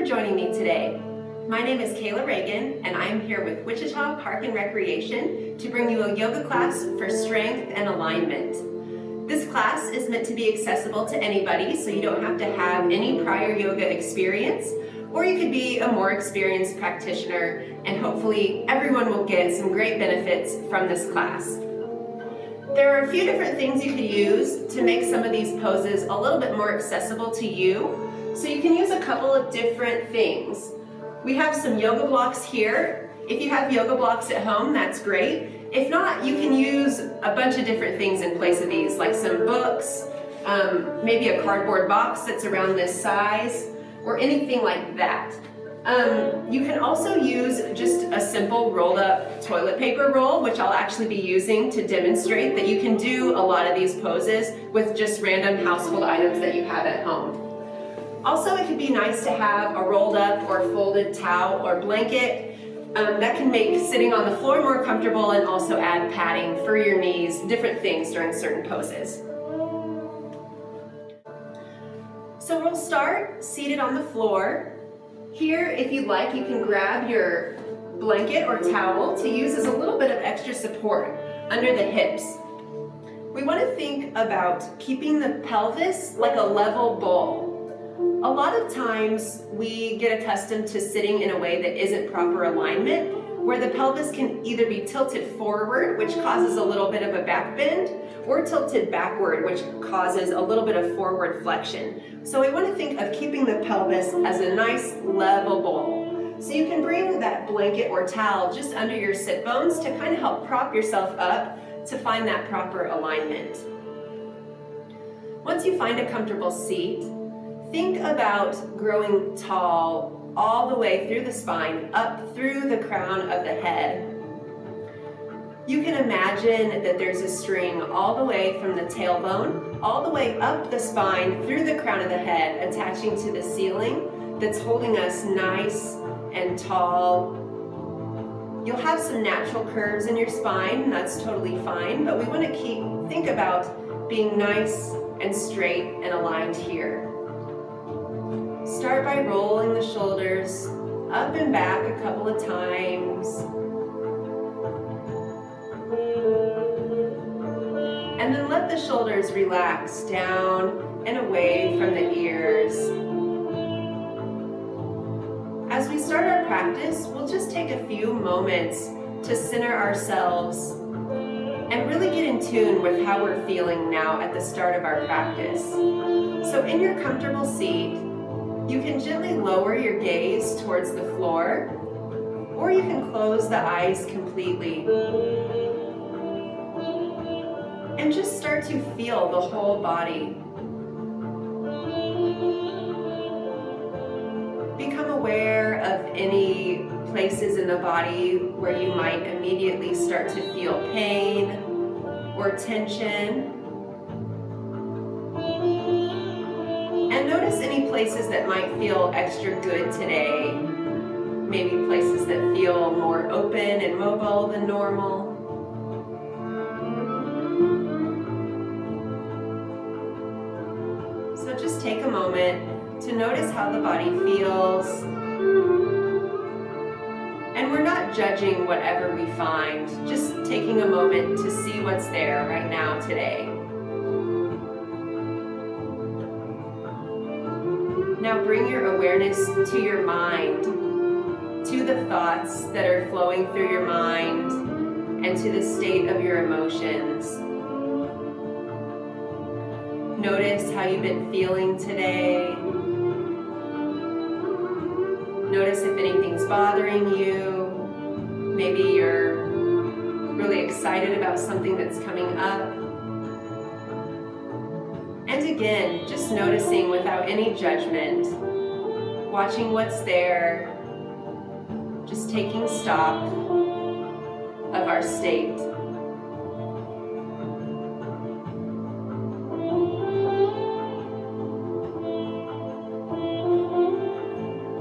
for joining me today. My name is Kayla and I am here with Wichita Park and Recreation to bring you a yoga class for strength and alignment. This class is meant to be accessible to anybody, so you don't have to have any prior yoga experience, or you could be a more experienced practitioner, and hopefully everyone will get some great benefits from this class. There are a few different things you could use to make some of these poses a little bit more accessible to you. So you can use a couple of different things. We have some yoga blocks here. If you have yoga blocks at home, that's great. If not, you can use a bunch of different things in place of these, like some books, maybe a cardboard box that's around this size, or anything like that. You can also use just a simple rolled up toilet paper roll, which I'll actually be using to demonstrate that you can do a lot of these poses with just random household items that you have at home. Also, it could be nice to have a rolled up or folded towel or blanket. That can make sitting on the floor more comfortable and also add padding for your knees, different things during certain poses. So we'll start seated on the floor. Here, if you'd like, you can grab your blanket or towel to use as a little bit of extra support under the hips. We want to think about keeping the pelvis like a level bowl. A lot of times we get accustomed to sitting in a way that isn't proper alignment, where the pelvis can either be tilted forward, which causes a little bit of a back bend, or tilted backward, which causes a little bit of forward flexion. So we want to think of keeping the pelvis as a nice level bowl. So you can bring that blanket or towel just under your sit bones to kind of help prop yourself up to find that proper alignment. Once you find a comfortable seat, think about growing tall all the way through the spine, up through the crown of the head. You can imagine that there's a string all the way from the tailbone, all the way up the spine, through the crown of the head, attaching to the ceiling that's holding us nice and tall. You'll have some natural curves in your spine, that's totally fine, but we want to think about being nice and straight and aligned here. Start by rolling the shoulders up and back a couple of times. And then let the shoulders relax down and away from the ears. As we start our practice, we'll just take a few moments to center ourselves and really get in tune with how we're feeling now at the start of our practice. So in your comfortable seat, you can gently lower your gaze towards the floor, or you can close the eyes completely. And just start to feel the whole body. Become aware of any places in the body where you might immediately start to feel pain or tension. And notice any places that might feel extra good today. Maybe places that feel more open and mobile than normal. So just take a moment to notice how the body feels. And we're not judging whatever we find, just taking a moment to see what's there right now today. Now bring your awareness to your mind, to the thoughts that are flowing through your mind, and to the state of your emotions. Notice how you've been feeling today. Notice if anything's bothering you. Maybe you're really excited about something that's coming up. And again, just noticing without any judgment, watching what's there, just taking stock of our state.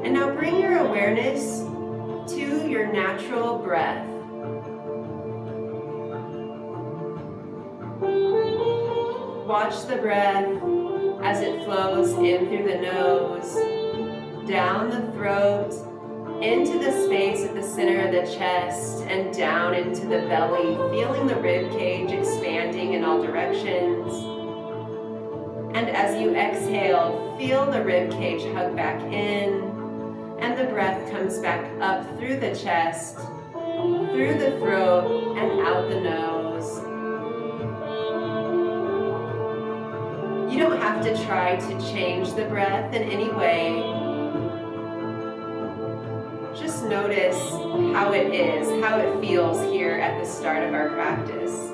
And now bring your awareness to your natural breath. Watch the breath as it flows in through the nose down the throat, into the space at the center of the chest, and down into the belly, feeling the rib cage expanding in all directions. And as you exhale, feel the rib cage hug back in, and the breath comes back up through the chest, through the throat, and out the nose. You don't have to try to change the breath in any way. Just notice how it is, how it feels here at the start of our practice.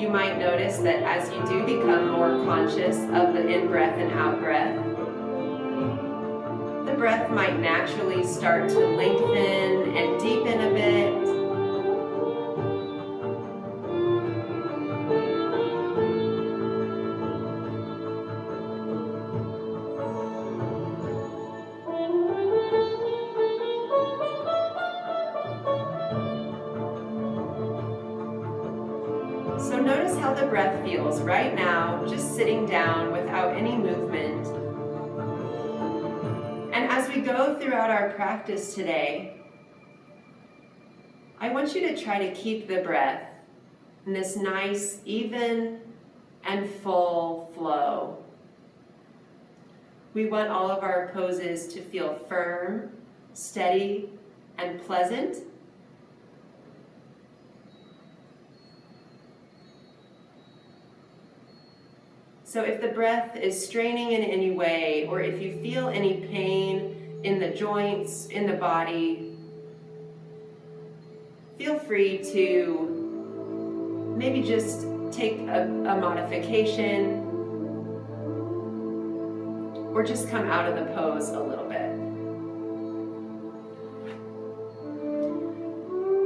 You might notice that as you do become more conscious of the in-breath and out-breath, the breath might naturally start to lengthen and deepen a bit. So notice how the breath feels right now, just sitting down without any movement. And as we go throughout our practice today, I want you to try to keep the breath in this nice, even, and full flow. We want all of our poses to feel firm, steady, and pleasant. So if the breath is straining in any way, or if you feel any pain in the joints, in the body, feel free to maybe just take a modification, or just come out of the pose a little bit.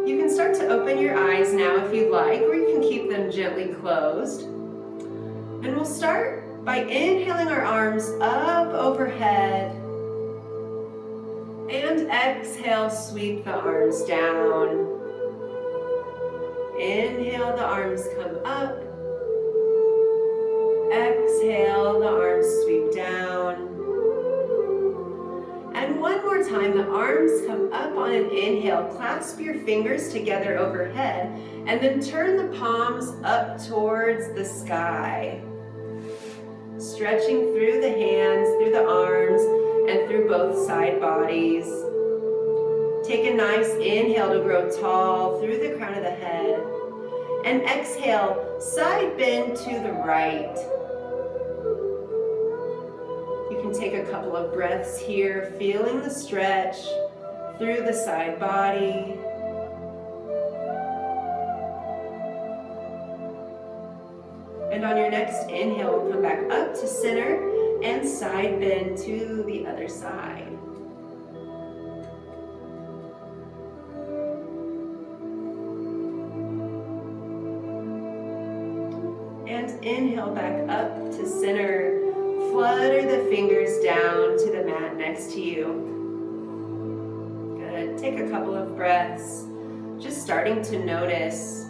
You can start to open your eyes now if you like, or you can keep them gently closed. And we'll start by inhaling our arms up overhead, and exhale, sweep the arms down. Inhale, the arms come up. Exhale, the arms sweep down. And one more time, the arms come up on an inhale. Clasp your fingers together overhead, and then turn the palms up towards the sky. Stretching through the hands, through the arms, and through both side bodies. Take a nice inhale to grow tall through the crown of the head. And exhale, side bend to the right. You can take a couple of breaths here, feeling the stretch through the side body. And on your next inhale, we'll come back up to center and side bend to the other side. And inhale back up to center. Flutter the fingers down to the mat next to you. Good. Take a couple of breaths, just starting to notice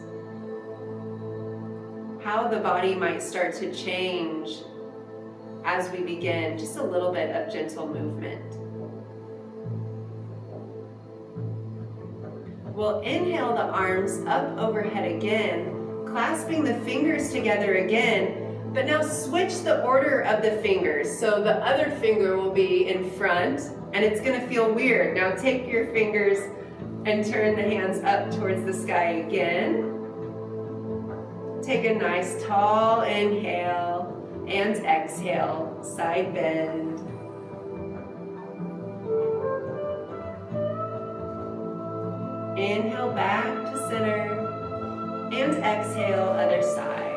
how the body might start to change as we begin. Just a little bit of gentle movement. We'll inhale the arms up overhead again, clasping the fingers together again, but now switch the order of the fingers. So the other finger will be in front, and it's gonna feel weird. Now take your fingers and turn the hands up towards the sky again. Take a nice tall inhale and exhale, side bend. Inhale back to center and exhale, other side.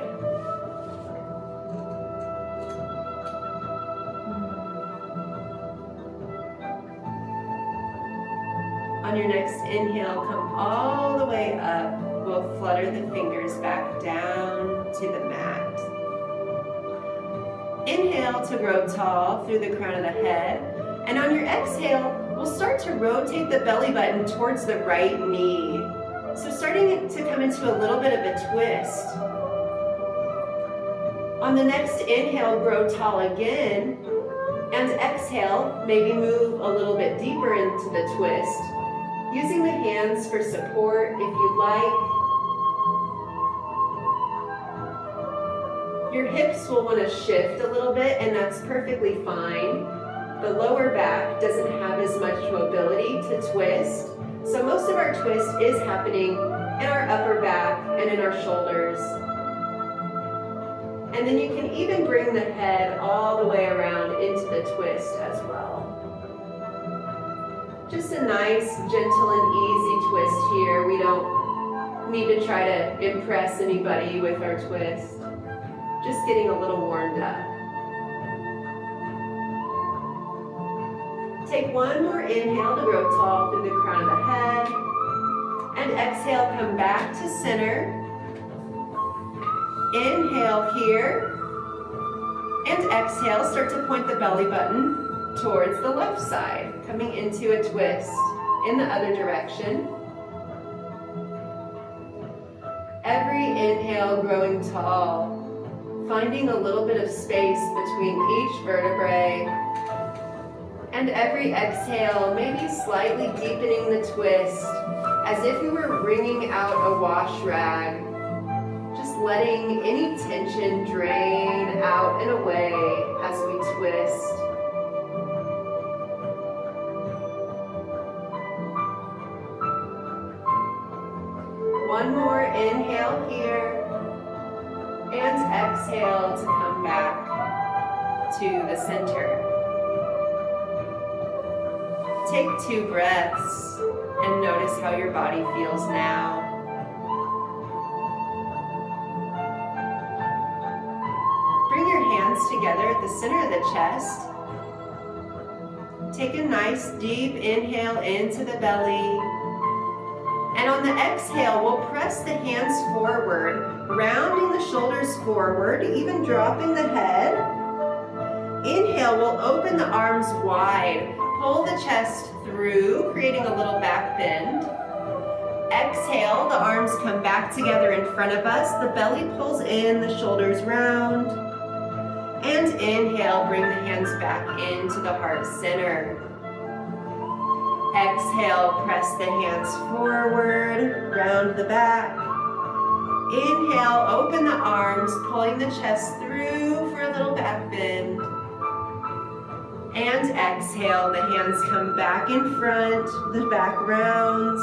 On your next inhale, come all the way up. We'll flutter the fingers back down to the mat. Inhale to grow tall through the crown of the head. And on your exhale, we'll start to rotate the belly button towards the right knee. So starting to come into a little bit of a twist. On the next inhale, grow tall again. And exhale, maybe move a little bit deeper into the twist. Using the hands for support if you'd like. Your hips will want to shift a little bit, and that's perfectly fine. The lower back doesn't have as much mobility to twist, so most of our twist is happening in our upper back and in our shoulders. And then you can even bring the head all the way around into the twist as well. Just a nice, gentle and easy twist here. We don't need to try to impress anybody with our twist. Just getting a little warmed up. Take one more inhale to grow tall through the crown of the head. And exhale, come back to center. Inhale here. And exhale, start to point the belly button towards the left side, coming into a twist in the other direction. Every inhale, growing tall. Finding a little bit of space between each vertebrae. And every exhale, maybe slightly deepening the twist, as if you were wringing out a wash rag. Just letting any tension drain out and away as we twist. One more inhale here. And exhale to come back to the center. Take 2 breaths and notice how your body feels now. Bring your hands together at the center of the chest. Take a nice deep inhale into the belly. And on the exhale, we'll press the hands forward, rounding the shoulders forward, even dropping the head. Inhale, we'll open the arms wide, pull the chest through, creating a little back bend. Exhale, the arms come back together in front of us, the belly pulls in, the shoulders round. And inhale, bring the hands back into the heart center. Exhale, press the hands forward, round the back. Inhale, open the arms, pulling the chest through for a little back bend. And exhale, the hands come back in front, the back rounds.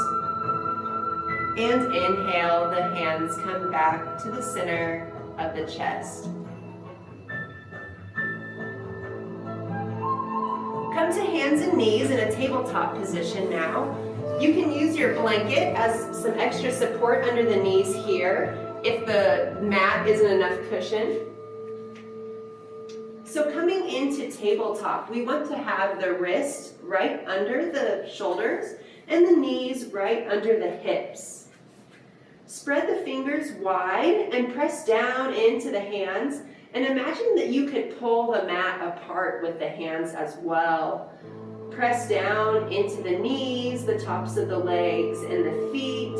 And inhale, the hands come back to the center of the chest. Come to hands and knees in a tabletop position now. You can use your blanket as some extra support under the knees here if the mat isn't enough cushion. So coming into tabletop, we want to have the wrist right under the shoulders and the knees right under the hips. Spread the fingers wide and press down into the hands. And imagine that you could pull the mat apart with the hands as well. Press down into the knees, the tops of the legs, and the feet.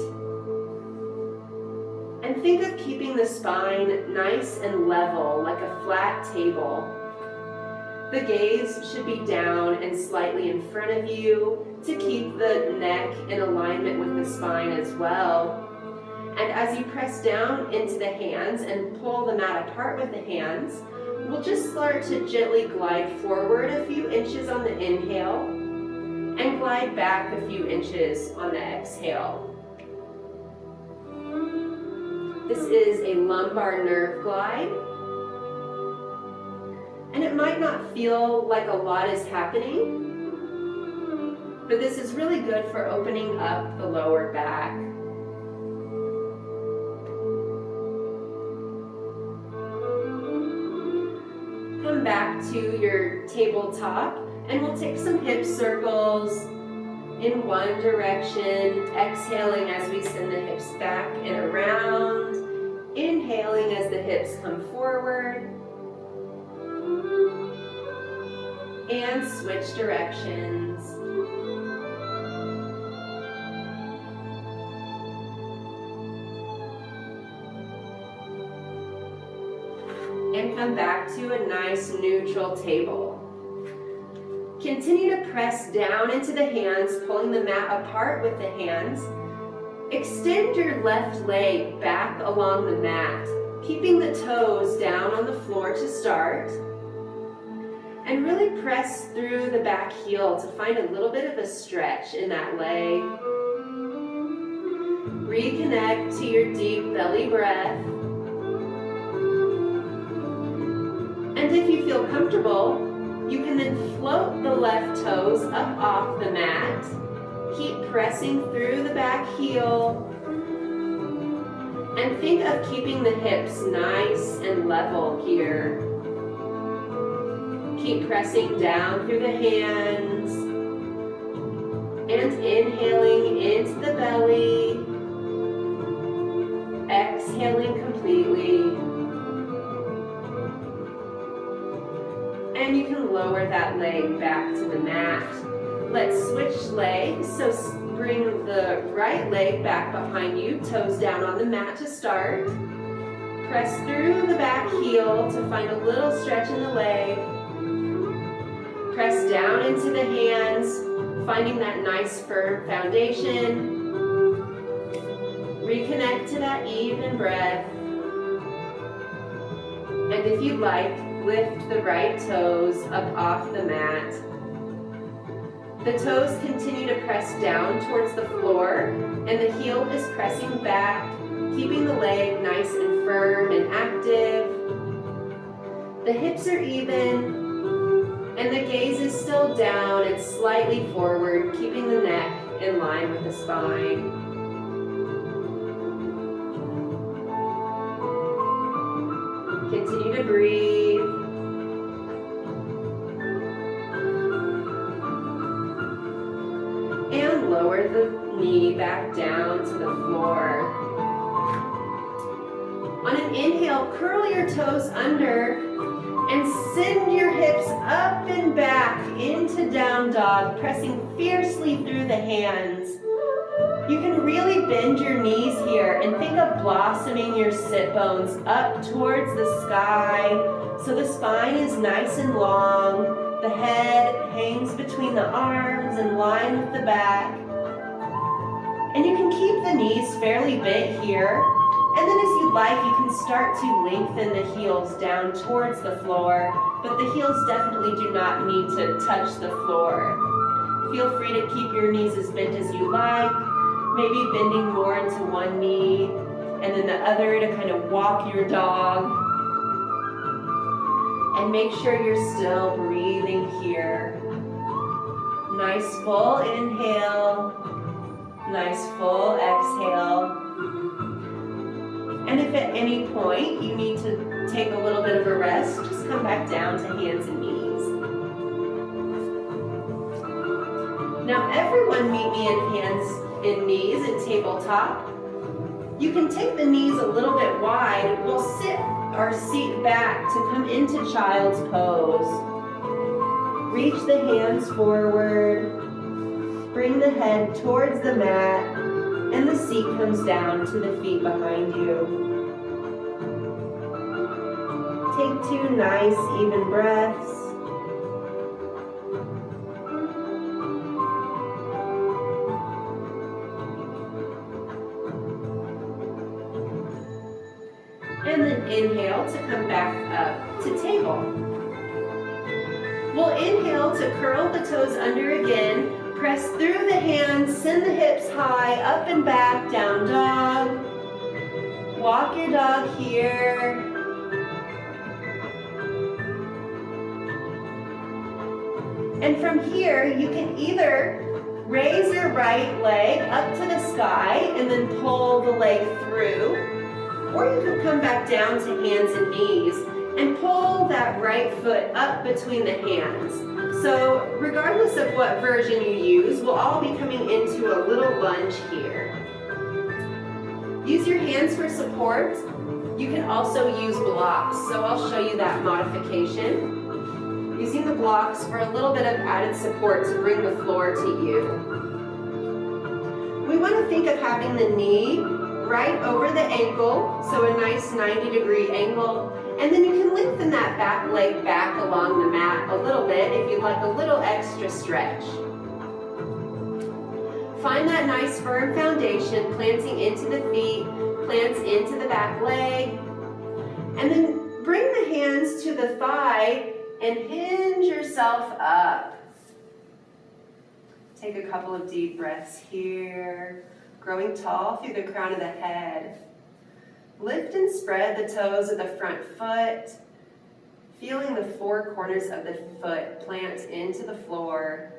And think of keeping the spine nice and level, like a flat table. The gaze should be down and slightly in front of you to keep the neck in alignment with the spine as well. And as you press down into the hands and pull the mat apart with the hands, we'll just start to gently glide forward a few inches on the inhale and glide back a few inches on the exhale. This is a lumbar nerve glide. And it might not feel like a lot is happening, but this is really good for opening up the lower back. Come back to your tabletop and we'll take some hip circles in one direction, exhaling as we send the hips back and around, inhaling as the hips come forward, and switch directions. And come back to a nice neutral table. Continue to press down into the hands, pulling the mat apart with the hands. Extend your left leg back along the mat, keeping the toes down on the floor to start. And really press through the back heel to find a little bit of a stretch in that leg. Reconnect to your deep belly breath. And if you feel comfortable, you can then float the left toes up off the mat. Keep pressing through the back heel. And think of keeping the hips nice and level here. Keep pressing down through the hands. And inhaling into the belly. Exhaling completely. And you can lower that leg back to the mat. Let's switch legs. So bring the right leg back behind you, toes down on the mat to start. Press through the back heel to find a little stretch in the leg. Press down into the hands, finding that nice firm foundation. Reconnect to that even breath. And if you like, lift the right toes up off the mat. The toes continue to press down towards the floor, and the heel is pressing back, keeping the leg nice and firm and active. The hips are even, and the gaze is still down and slightly forward, keeping the neck in line with the spine. Continue to breathe. And lower the knee back down to the floor. On an inhale, curl your toes under and send your hips up and back into down dog, pressing fiercely through the hands. You can really bend your knees here and think of blossoming your sit bones up towards the sky so the spine is nice and long. The head hangs between the arms in line with the back. And you can keep the knees fairly bent here. And then as you like, you can start to lengthen the heels down towards the floor, but the heels definitely do not need to touch the floor. Feel free to keep your knees as bent as you like, maybe bending more into one knee and then the other to kind of walk your dog. And make sure you're still breathing here. Nice full inhale, nice full exhale. And if at any point you need to take a little bit of a rest, just come back down to hands and knees. Now everyone meet me in hands and knees at tabletop. You can take the knees a little bit wide. We'll sit our seat back to come into child's pose. Reach the hands forward. Bring the head towards the mat, and the seat comes down to the feet behind you. Take 2 nice, even breaths. And then inhale to come back up to table. We'll inhale to curl the toes under again. Press through the hands, send the hips high, up and back, down dog. Walk your dog here. And from here, you can either raise your right leg up to the sky and then pull the leg through, or you can come back down to hands and knees and pull that right foot up between the hands. So regardless of what version you use, we'll all be coming into a little lunge here. Use your hands for support. You can also use blocks, so I'll show you that modification. Using the blocks for a little bit of added support to bring the floor to you. We want to think of having the knee right over the ankle, so a nice 90-degree angle, And then you can lengthen that back leg back along the mat a little bit if you'd like a little extra stretch. Find that nice firm foundation, planting into the feet, plants into the back leg. And then bring the hands to the thigh and hinge yourself up. Take a couple of deep breaths here, growing tall through the crown of the head. Lift and spread the toes of the front foot, feeling the four corners of the foot plant into the floor.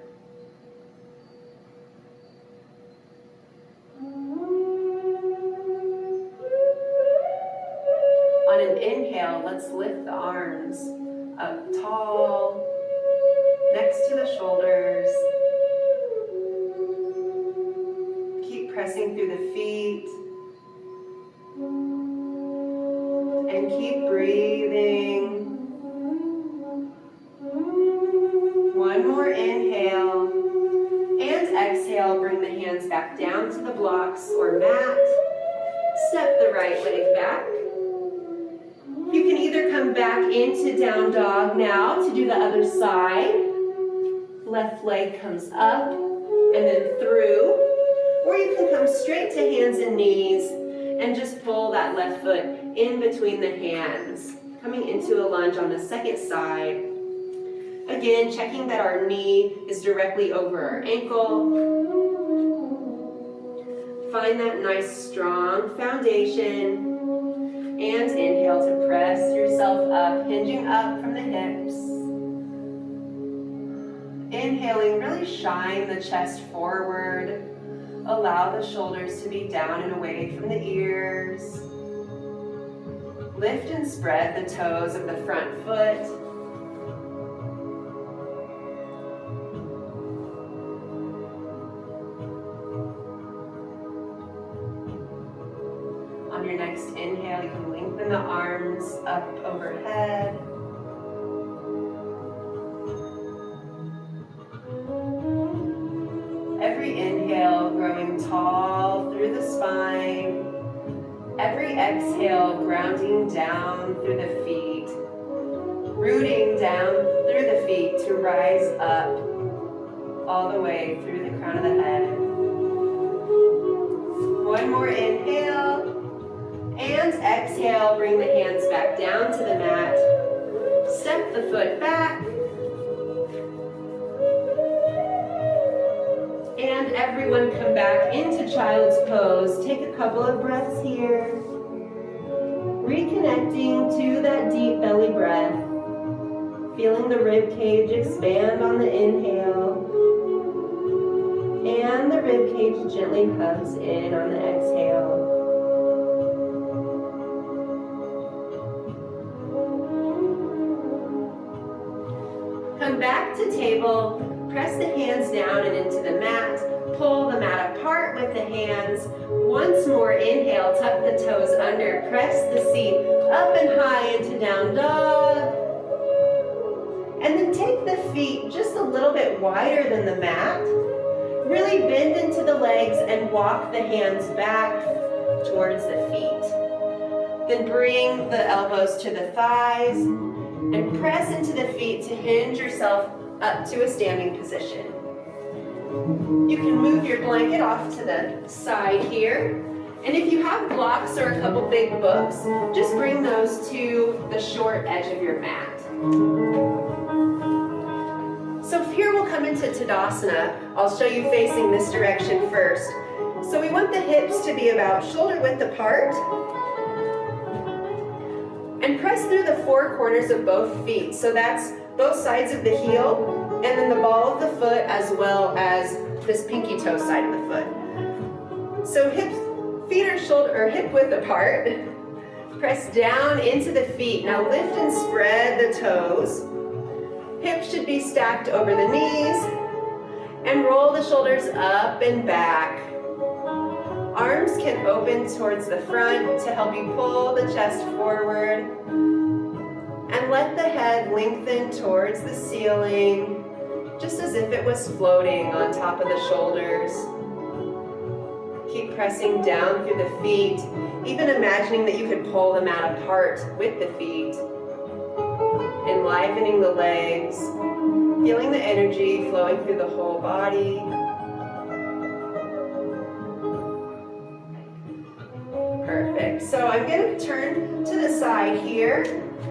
On an inhale, let's lift the arms up tall, next to the shoulders. Keep pressing through the feet. And keep breathing. One more inhale. And exhale, bring the hands back down to the blocks or mat. Step the right leg back. You can either come back into down dog now to do the other side. Left leg comes up and then through. Or you can come straight to hands and knees and just pull that left foot in between the hands, coming into a lunge on the second side. Again, checking that our knee is directly over our ankle. Find that nice strong foundation. And inhale to press yourself up, hinging up from the hips. Inhaling, really shine the chest forward. Allow the shoulders to be down and away from the ears. Lift and spread the toes of the front foot. On your next inhale, you can lengthen the arms up overhead. Every inhale, growing tall through the spine. Every exhale, grounding down through the feet. Rooting down through the feet to rise up all the way through the crown of the head. One more inhale. And exhale, bring the hands back down to the mat. Step the foot back. And everyone come back into child's pose. Take a couple of breaths here. Reconnecting to that deep belly breath. Feeling the rib cage expand on the inhale. And the rib cage gently hugs in on the exhale. Come back to table. Press the hands down and into the mat. Pull the mat apart with the hands. Once more, inhale, tuck the toes under. Press the seat up and high into down dog. And then take the feet just a little bit wider than the mat. Really bend into the legs and walk the hands back towards the feet. Then bring the elbows to the thighs and press into the feet to hinge yourself up to a standing position. You can move your blanket off to the side here. And if you have blocks or a couple big books, just bring those to the short edge of your mat. So here we'll come into Tadasana. I'll show you facing this direction first. So we want the hips to be about shoulder width apart. And press through the four corners of both feet. So that's both sides of the heel, and then the ball of the foot, as well as this pinky toe side of the foot. So feet are hip width apart. Press down into the feet. Now lift and spread the toes. Hips should be stacked over the knees. And roll the shoulders up and back. Arms can open towards the front to help you pull the chest forward. And let the head lengthen towards the ceiling, just as if it was floating on top of the shoulders. Keep pressing down through the feet, even imagining that you could pull the mat apart with the feet. enlivening the legs, feeling the energy flowing through the whole body. Perfect. So I'm going to turn to the side here,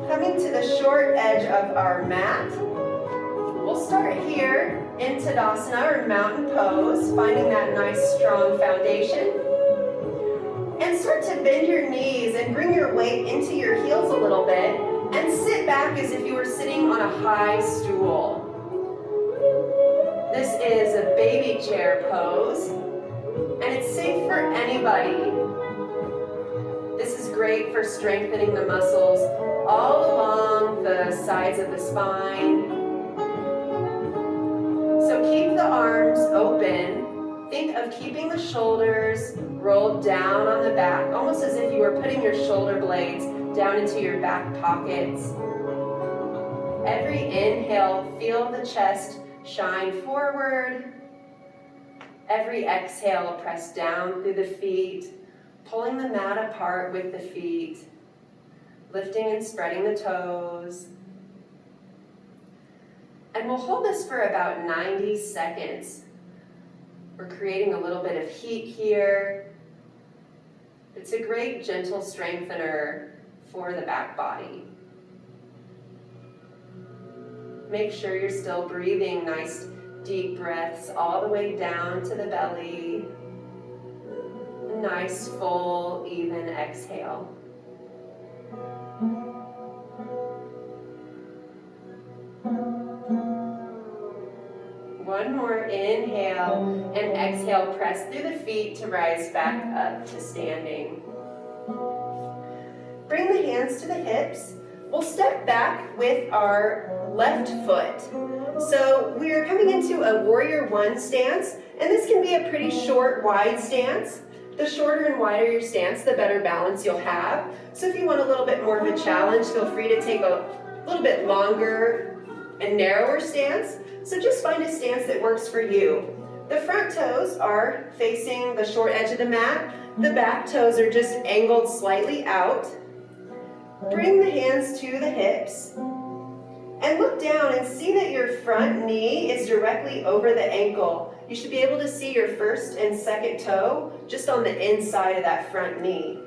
coming to the short edge of our mat. We'll start here in Tadasana or mountain pose, finding that nice strong foundation. And start to bend your knees and bring your weight into your heels a little bit and sit back as if you were sitting on a high stool. This is a baby chair pose, and it's safe for anybody. This is great for strengthening the muscles all along the sides of the spine. So keep the arms open. Think of keeping the shoulders rolled down on the back, almost as if you were putting your shoulder blades down into your back pockets. Every inhale, feel the chest shine forward. Every exhale, press down through the feet, pulling the mat apart with the feet, lifting and spreading the toes. And we'll hold this for about 90 seconds. We're creating a little bit of heat here. It's a great gentle strengthener for the back body. Make sure you're still breathing nice deep breaths all the way down to the belly. Nice, full, even exhale. One more inhale and exhale, press through the feet to rise back up to standing. Bring the hands to the hips. We'll step back with our left foot. So we're coming into a warrior one stance, and this can be a pretty short, wide stance. The shorter and wider your stance, the better balance you'll have. So if you want a little bit more of a challenge, feel free to take a little bit longer and narrower stance. So just find a stance that works for you. The front toes are facing the short edge of the mat. The back toes are just angled slightly out. Bring the hands to the hips. And look down and see that your front knee is directly over the ankle. You should be able to see your first and second toe just on the inside of that front knee.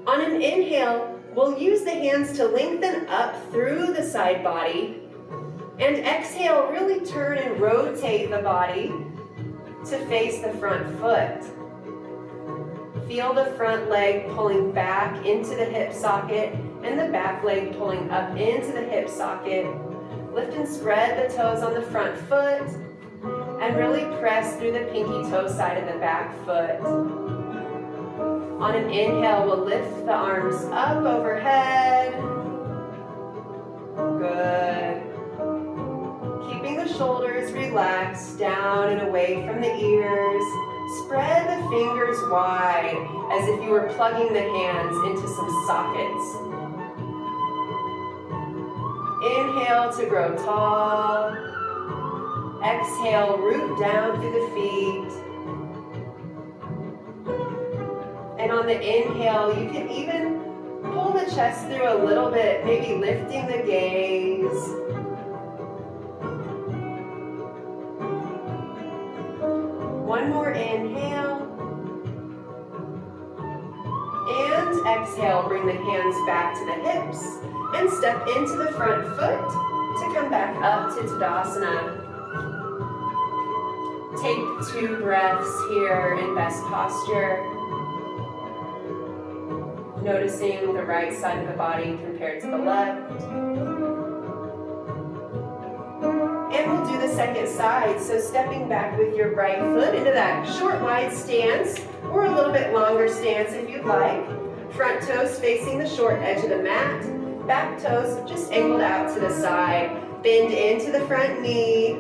On an inhale, we'll use the hands to lengthen up through the side body. And exhale, really turn and rotate the body to face the front foot. Feel the front leg pulling back into the hip socket and the back leg pulling up into the hip socket. Lift and spread the toes on the front foot and really press through the pinky toe side of the back foot. On an inhale, we'll lift the arms up overhead. Good. Keeping the shoulders relaxed down and away from the ears. Spread the fingers wide as if you were plugging the hands into some sockets. Inhale to grow tall. Exhale, root down through the feet. And on the inhale, you can even pull the chest through a little bit, maybe lifting the gaze. One more inhale. And exhale, bring the hands back to the hips and step into the front foot to come back up to Tadasana. Take 2 breaths here in best posture. Noticing the right side of the body compared to the left. And we'll do the second side. So stepping back with your right foot into that short, wide stance, or a little bit longer stance if you'd like. Front toes facing the short edge of the mat. Back toes just angled out to the side. Bend into the front knee.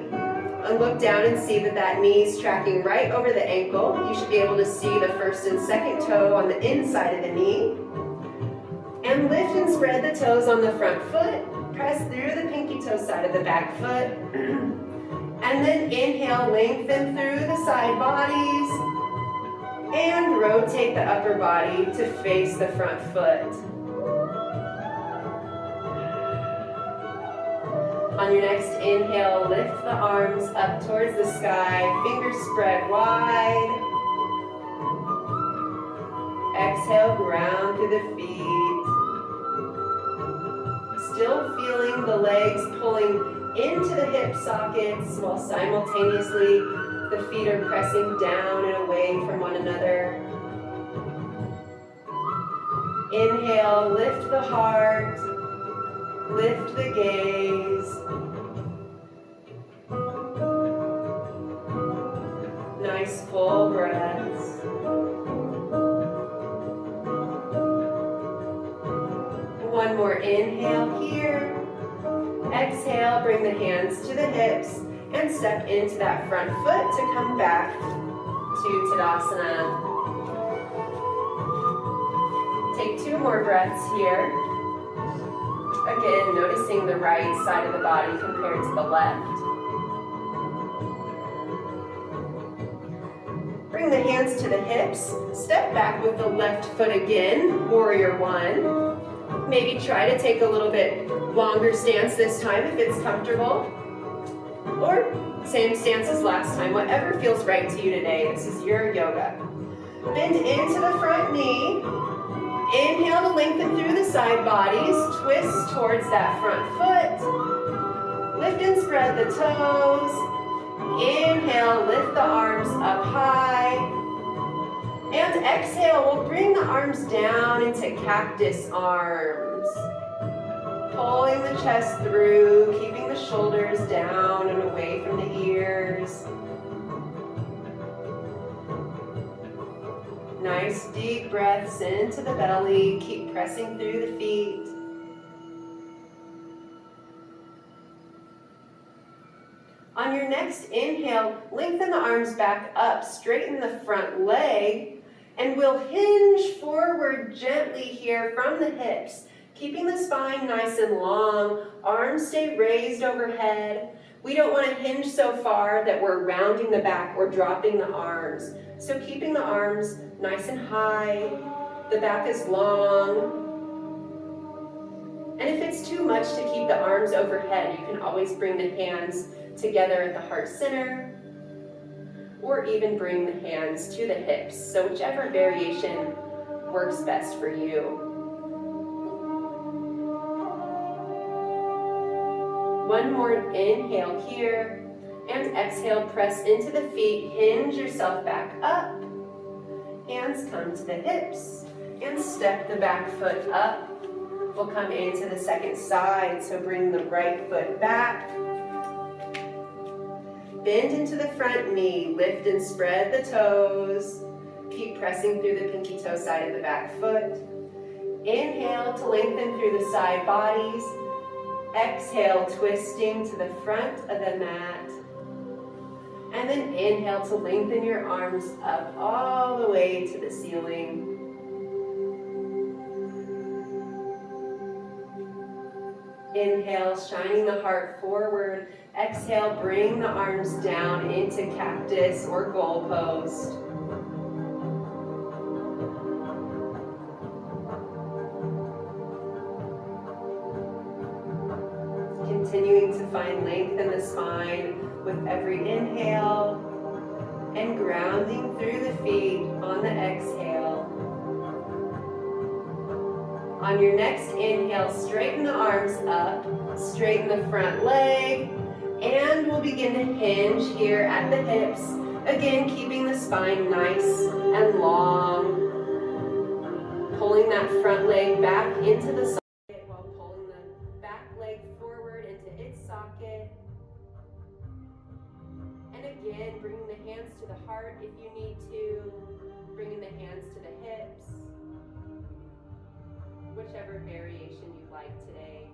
And look down and see that that knee is tracking right over the ankle. You should be able to see the first and second toe on the inside of the knee. And lift and spread the toes on the front foot. Press through the pinky toe side of the back foot. And then inhale, lengthen through the side bodies. And rotate the upper body to face the front foot. On your next inhale, lift the arms up towards the sky, fingers spread wide. Exhale, ground through the feet. Still feeling the legs pulling into the hip sockets while simultaneously the feet are pressing down and away from one another. Inhale, lift the heart, lift the gaze. Nice full breaths. One more inhale here. Exhale, bring the hands to the hips and step into that front foot to come back to Tadasana. Take 2 more breaths here. Again, noticing the right side of the body compared to the left. Bring the hands to the hips. Step back with the left foot again, warrior 1. Maybe try to take a little bit longer stance this time if it's comfortable. Or same stance as last time, whatever feels right to you today. This is your yoga. Bend into the front knee. Inhale to lengthen through the side bodies. Twist towards that front foot. Lift and spread the toes. Inhale, lift the arms up high. And exhale, we'll bring the arms down into cactus arms. Pulling the chest through, keeping the shoulders down and away from the ears. Nice deep breaths into the belly. Keep pressing through the feet. On your next inhale, lengthen the arms back up, straighten the front leg, and we'll hinge forward gently here from the hips, keeping the spine nice and long, arms stay raised overhead. We don't want to hinge so far that we're rounding the back or dropping the arms. So keeping the arms nice and high, the back is long. And if it's too much to keep the arms overhead, you can always bring the hands together at the heart center, or even bring the hands to the hips. So whichever variation works best for you. One more inhale here, and exhale, press into the feet, hinge yourself back up. Hands come to the hips, and step the back foot up. We'll come into the second side, so bring the right foot back. Bend into the front knee, lift and spread the toes. Keep pressing through the pinky toe side of the back foot. Inhale to lengthen through the side bodies. Exhale, twisting to the front of the mat. And then inhale to lengthen your arms up all the way to the ceiling. Inhale, shining the heart forward. Exhale, bring the arms down into cactus or goalpost. Continuing to find length in the spine with every inhale and grounding through the feet on the exhale. On your next inhale, straighten the arms up, straighten the front leg, and we'll begin to hinge here at the hips. Again, keeping the spine nice and long. Pulling that front leg back into the socket while pulling the back leg forward into its socket. And again, bringing the hands to the heart if you need to. Bringing the hands to the hips. Whichever variation you like today.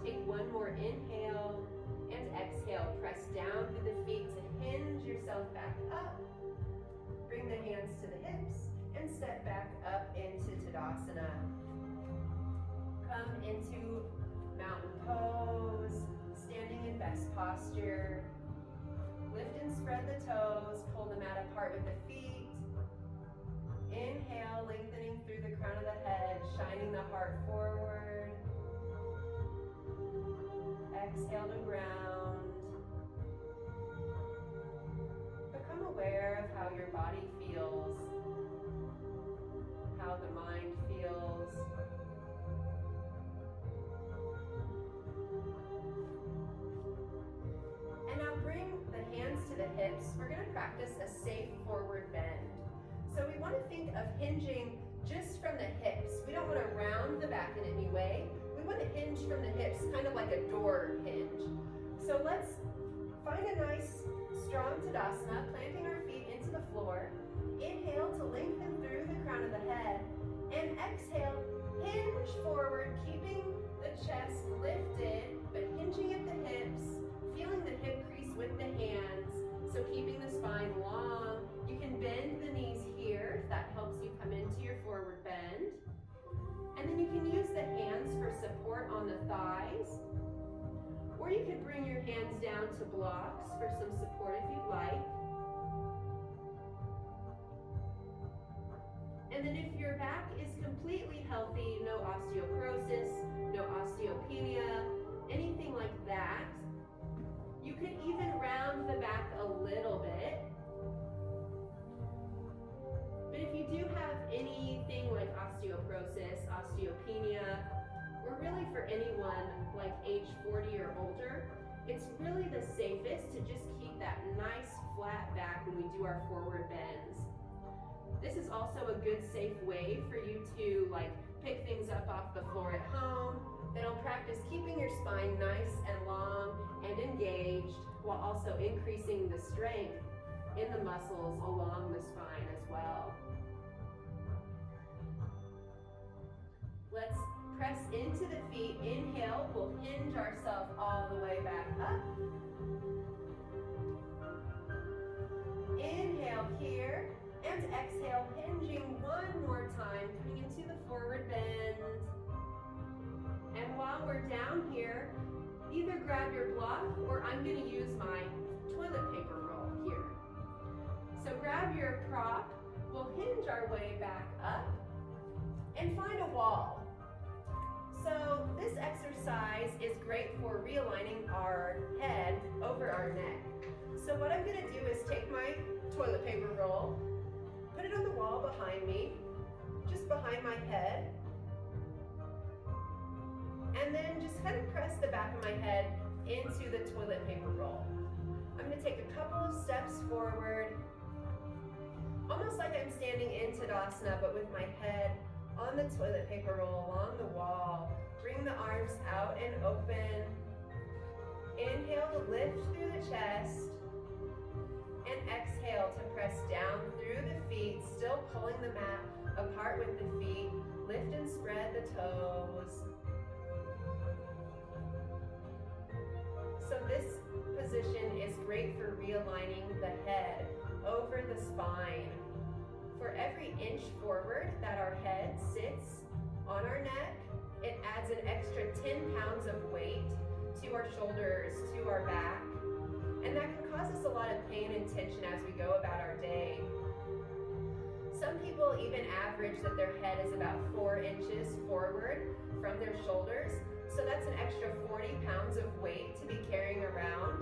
Take one more inhale and exhale. Press down through the feet to hinge yourself back up. Bring the hands to the hips and step back up into Tadasana. Come into mountain pose, standing in best posture. Lift and spread the toes, pull the mat apart with the feet. shining the heart forward. Exhale to ground. Become aware of how your body feels, how the mind feels. And now bring the hands to the hips. We're going to practice a safe forward bend. So we want to think of hinging just from the hips. We don't want to round the back in any way. We want to hinge from the hips, kind of like a door hinge. So let's find a nice strong Tadasana, planting our feet into the floor. Inhale to lengthen through the crown of the head. And exhale, hinge forward, keeping the chest lifted, but hinging at the hips, feeling the hip crease with the hands. So keeping the spine long. You can bend the knees here if that helps you come into your forward bend. And then you can use the hands for support on the thighs. Or you could bring your hands down to blocks for some support if you'd like. And then if your back is completely healthy, no osteoporosis, no osteopenia, anything like that, you could even round the back a little bit. But if you do have anything like osteoporosis, osteopenia, or really for anyone like age 40 or older, it's really the safest to just keep that nice flat back when we do our forward bends. This is also a good safe way for you to pick things up off the floor at home. That'll practice keeping your spine nice and long and engaged while also increasing the strength in the muscles along the spine as well. Let's press into the feet. Inhale, we'll hinge ourselves all the way back up. Inhale here, and exhale, hinging one more time, coming into the forward bend. And while we're down here, either grab your block, or I'm going to use my toilet paper roll here. So grab your prop, we'll hinge our way back up, and find a wall. So this exercise is great for realigning our head over our neck. So what I'm going to do is take my toilet paper roll, put it on the wall behind me, just behind my head, and then just kind of press the back of my head into the toilet paper roll. I'm going to take a couple of steps forward, almost like I'm standing in Tadasana, but with my head on the toilet paper roll along the wall. Bring the arms out and open. Inhale to lift through the chest. And exhale to press down through the feet, still pulling the mat apart with the feet. Lift and spread the toes. So this position is great for realigning the head over the spine. For every inch forward that our head sits on our neck, it adds an extra 10 pounds of weight to our shoulders, to our back. And that can cause us a lot of pain and tension as we go about our day. Some people even average that their head is about 4 inches forward from their shoulders. So that's an extra 40 pounds of weight to be carrying around.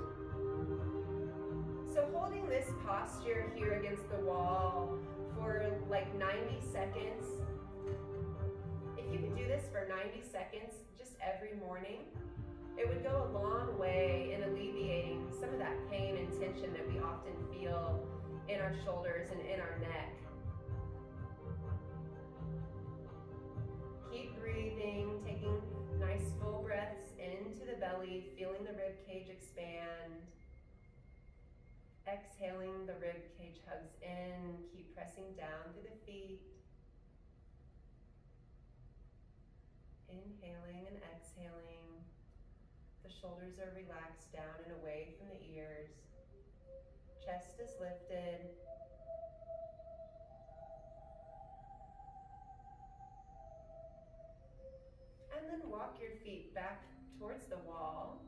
So holding this posture here against the wall for like 90 seconds. If you could do this for 90 seconds just every morning, it would go a long way in alleviating some of that pain and tension that we often feel in our shoulders and in our neck. Keep breathing, taking nice full breaths into the belly, feeling the rib cage expand. Exhaling, the rib cage hugs in. Keep pressing down through the feet. Inhaling and exhaling. The shoulders are relaxed down and away from the ears. Chest is lifted. And then walk your feet back towards the wall.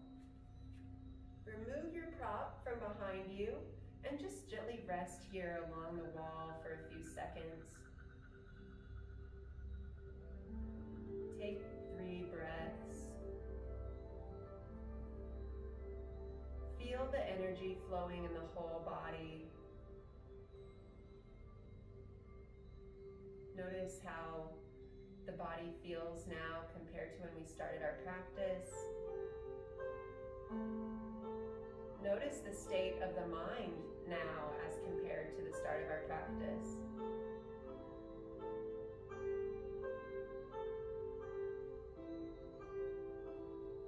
Remove your prop from behind you and just gently rest here along the wall for a few seconds. Take 3 breaths. Feel the energy flowing in the whole body. Notice how the body feels now compared to when we started our practice. Notice the state of the mind now as compared to the start of our practice.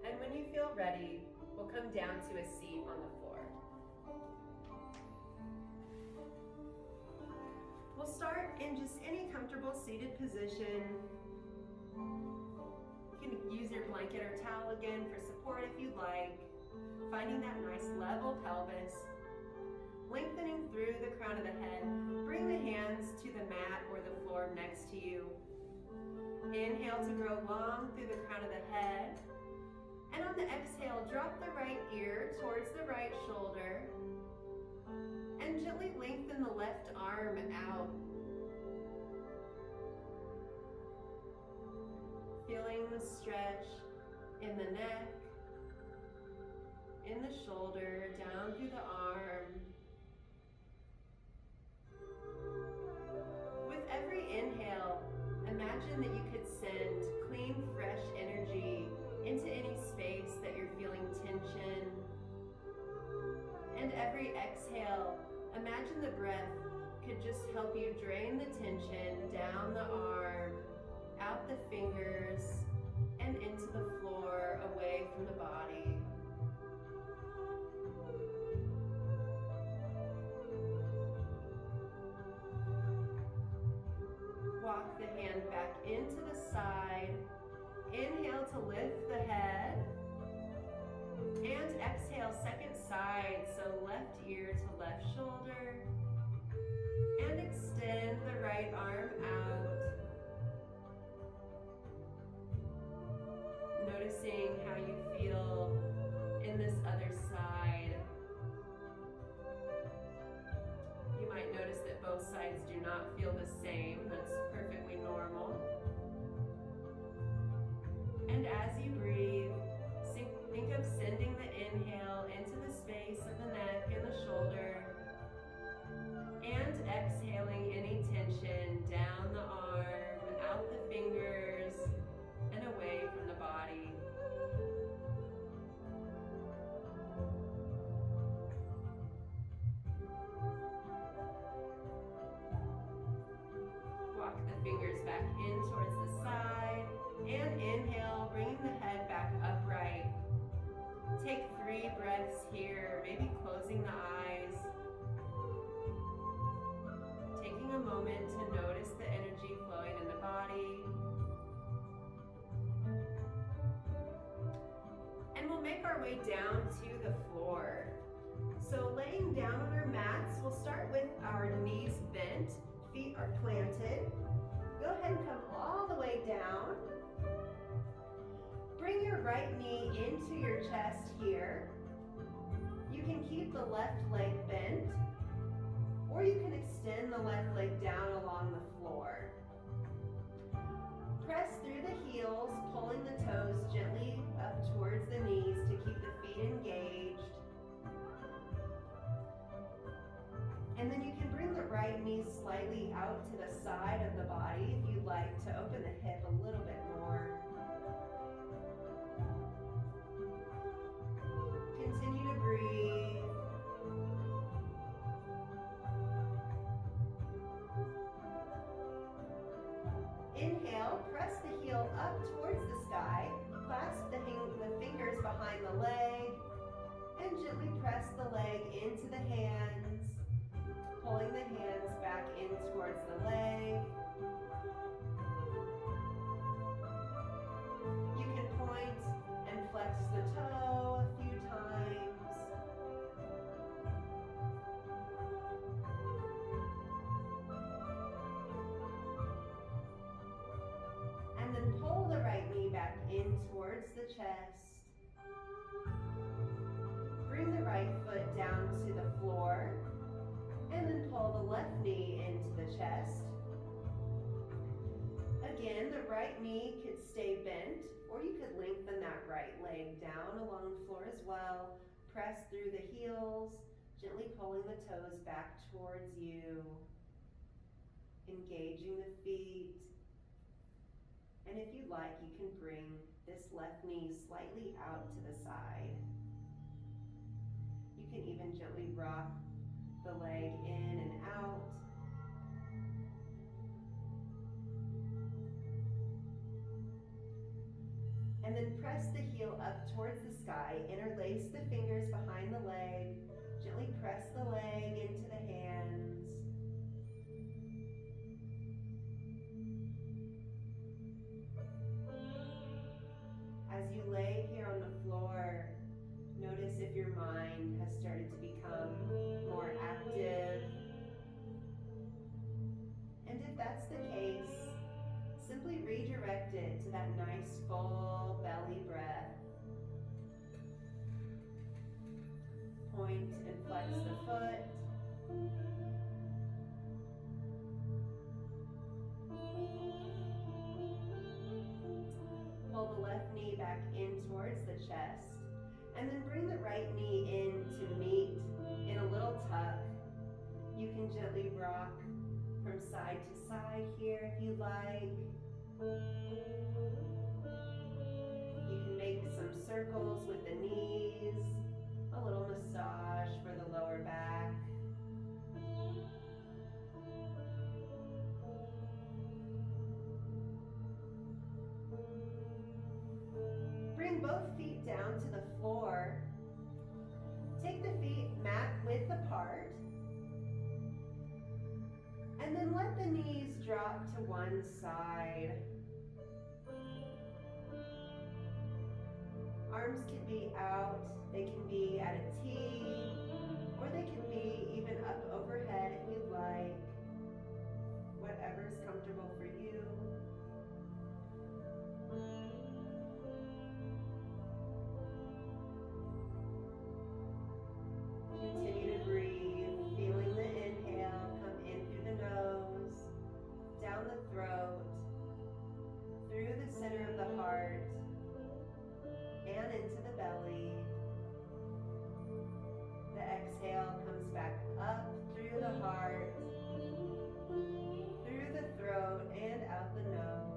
And when you feel ready, we'll come down to a seat on the floor. We'll start in just any comfortable seated position. You can use your blanket or towel again for support if you'd like. Finding that nice level pelvis. Lengthening through the crown of the head. Bring the hands to the mat or the floor next to you. Inhale to grow long through the crown of the head. And on the exhale, drop the right ear towards the right shoulder. And gently lengthen the left arm out. Feeling the stretch in the neck, in the shoulder, down through the arm. With every inhale, imagine that you could send clean, fresh energy into any space that you're feeling tension. And every exhale, imagine the breath could just help you drain the tension down the arm, out the fingers, and into the floor, away from the body. Walk the hand back into the side. Inhale to lift the head. And exhale, second side, so left ear to left shoulder. And extend the right arm out. Noticing how you feel in this other side. You might notice that both sides do not feel the same. That's perfectly normal. And as you breathe, think of sending the inhale into the space of the neck and the shoulder, and exhaling any tension down the arm, out the fingers, and away from the body. Walk the fingers back in towards the side, and inhale, bringing the head back upright. Take 3 breaths here, maybe closing the eyes. Taking a moment to notice the energy flowing in the body. And we'll make our way down to the floor. So laying down on our mats, we'll start with our knees bent, feet are planted. Go ahead and come all the way down. Bring your right knee into your chest here. You can keep the left leg bent, or you can extend the left leg down along the floor. Press through the heels, pulling the toes gently up towards the knees to keep the feet engaged. And then you can bring the right knee slightly out to the side of the body if you'd like to open the hip a little bit more. Continue to breathe. Inhale, press the heel up towards the sky, clasp the fingers behind the leg, and gently press the leg into the hands, pulling the hands back in towards the leg. You can point and flex the toe a few times. And then pull the right knee back in towards the chest. Bring the right foot down to the floor. And then pull the left knee into the chest. Again, the right knee could stay bent, or you could lengthen that right leg down along the floor as well. Press through the heels, gently pulling the toes back towards you, engaging the feet. And if you like, you can bring this left knee slightly out to the side. You can even gently rock the leg in and out. And then press the heel up towards the sky. Interlace the fingers behind the leg. Gently press the leg into the hands. As you lay here on the floor, notice if your mind has started to become more active. And if that's the case, simply redirect it to that nice full belly breath. Point and flex the foot. Pull the left knee back in towards the chest. And then bring the right knee in to meet in a little tuck. You can gently rock from side to side here if you like. You can make some circles with the knees, a little massage for the lower back. Bring both feet down to the floor. Take the feet mat width apart. And then let the knees drop to one side. Arms can be out, they can be at a T, or they can be even up overhead if you'd like. Whatever's comfortable for you. Continue to breathe, feeling the inhale come in through the nose, down the throat, through the center of the heart, and into the belly. The exhale comes back up through the heart, through the throat, and out the nose.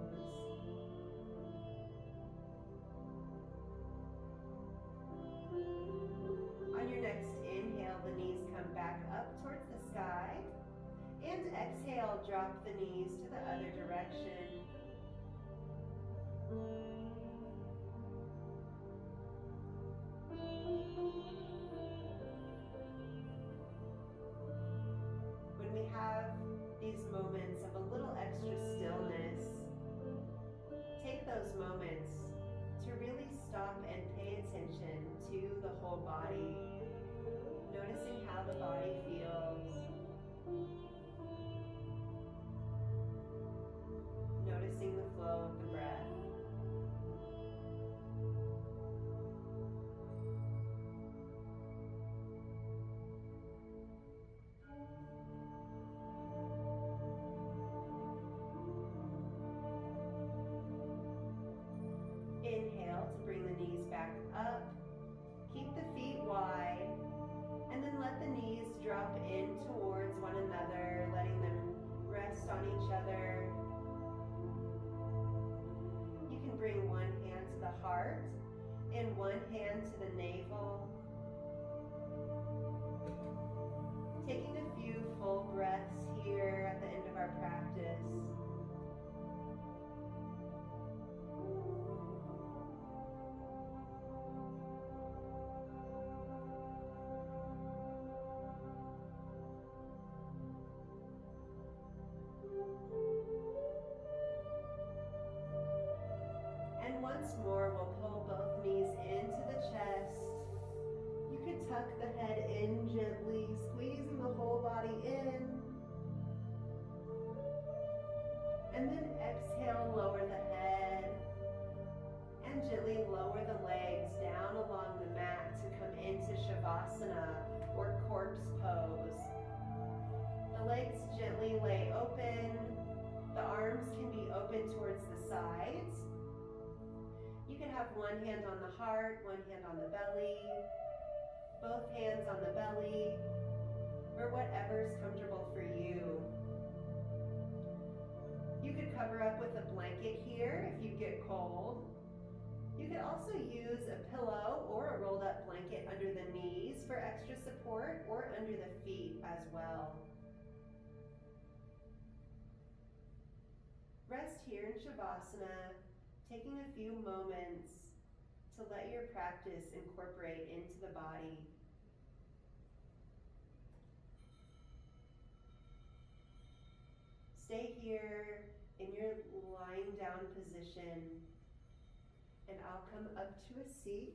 On your next inhale, the knees come back up towards the sky. And exhale, drop the knees to the other direction. When we have these moments of a little extra stillness, take those moments to really stop and pay attention to the whole body, noticing how the body feels, noticing the flow of the breath. Inhale to bring the knees back up. Keep the feet wide, and then let the knees drop in towards one another, letting them rest on each other. You can bring one hand to the heart and one hand to the navel. Taking a few full breaths here at the end of our practice. And once more, we'll pull both knees into the chest. You can tuck the head in gently, squeezing the whole body in. hand on the heart, one hand on the belly, both hands on the belly, or whatever's comfortable for you. You could cover up with a blanket here if you get cold. You could also use a pillow or a rolled up blanket under the knees for extra support, or under the feet as well. Rest here in Shavasana, taking a few moments to let your practice incorporate into the body. Stay here in your lying down position, and I'll come up to a seat.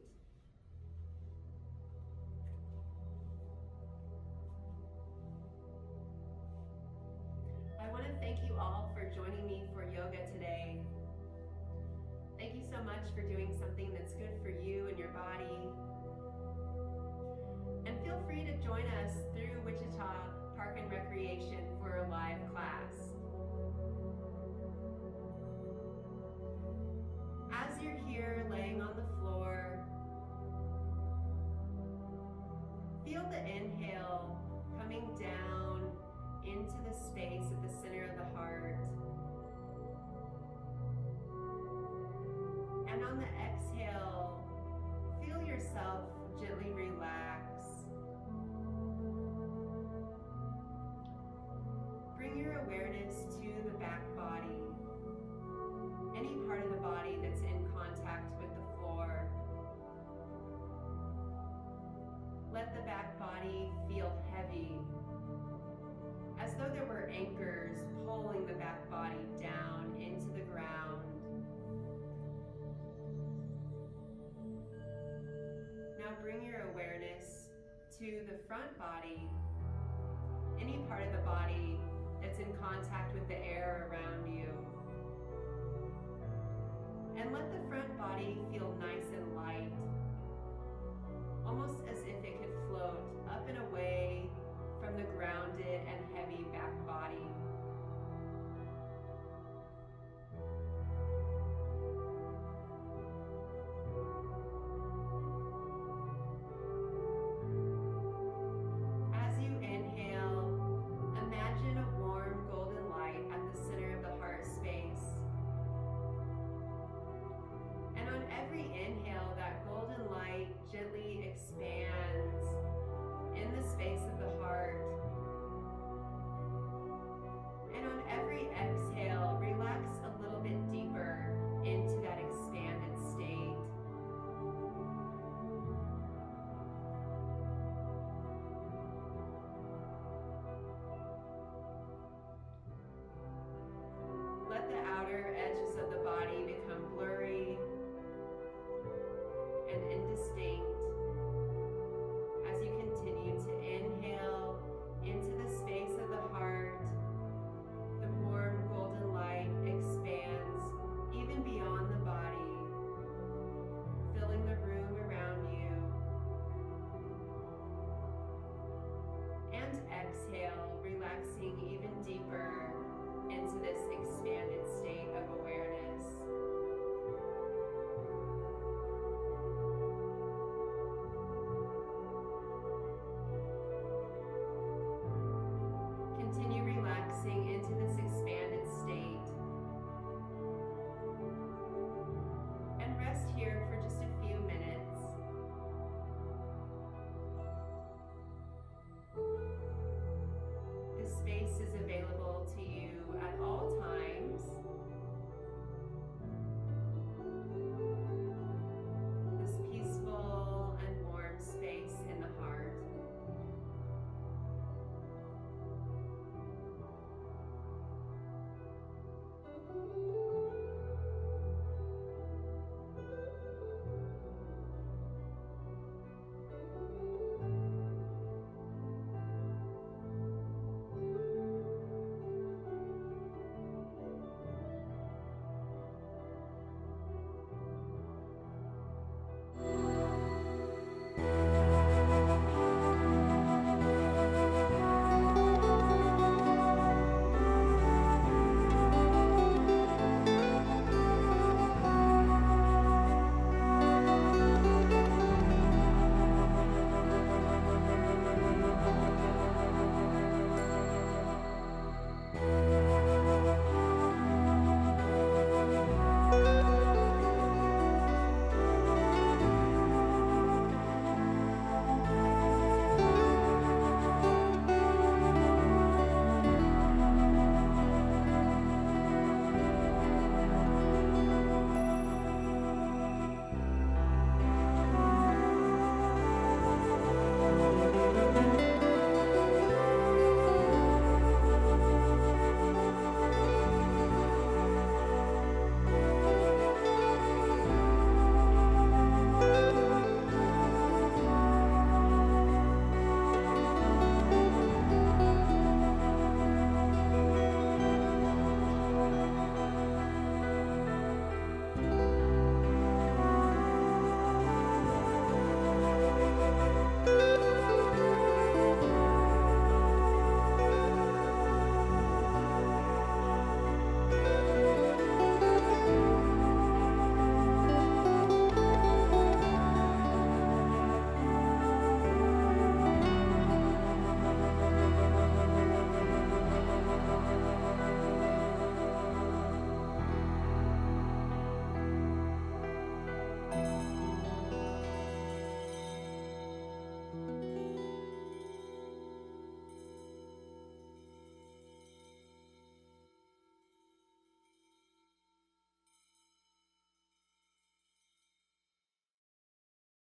I want to thank you all for joining me for yoga today. Thank you so much for doing something that's good for you and your body. And feel free to join us through Wichita Park and Recreation for a live class. As you're here laying on the floor, feel the inhale coming down into the space at the center of the heart. And on the exhale, feel yourself gently relax. Bring your awareness to the back body, any part of the body that's in contact with the floor. Let the back body feel heavy, as though there were anchors pulling the back body down into the ground. Now bring your awareness to the front body, any part of the body that's in contact with the air around you. And let the front body feel nice and light.